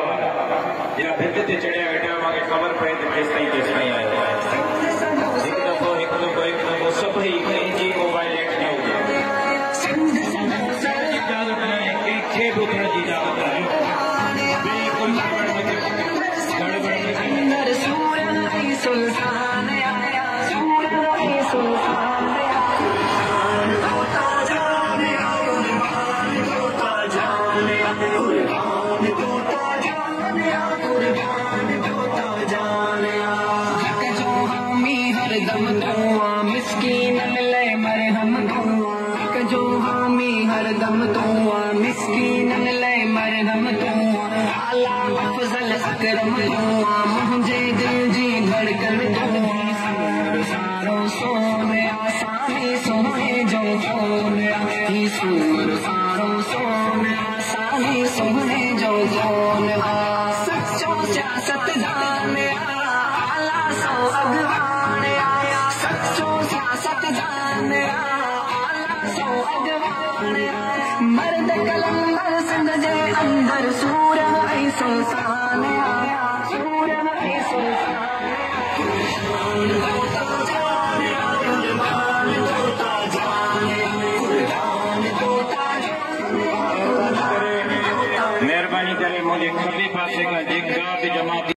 वाला या भित ते चढ़िया वेठा मूंखे ख़बर पए त केसिताईं आयो हिकु दफ़ो सभई कंहिंजी मोबाइल हेठि न हुजे इजाज़त न आहे कंहिंखे बि उथण जी इजाज़त न आहे बिल्कुलु दम दुआ मिस्कीन ले मरहम दुआ जो हामी हर दम दुआ मिस्कीन ले मरहम दुआ आला अफजल अकरम दुआ मुझे दिल जी धड़कन दुआ सारो सोने आसानी सोने जो सोने सूर सारो सोने आसानी सोने जो सोने सच्चो सियासत जाने आला सो अगवा मर्द कलंदर सिंध जे अंदर सूर ऐं सुल्तान आया सूर ऐं महिरबानी करे मुंहिंजे खॿे पासे खां जेका बि जमात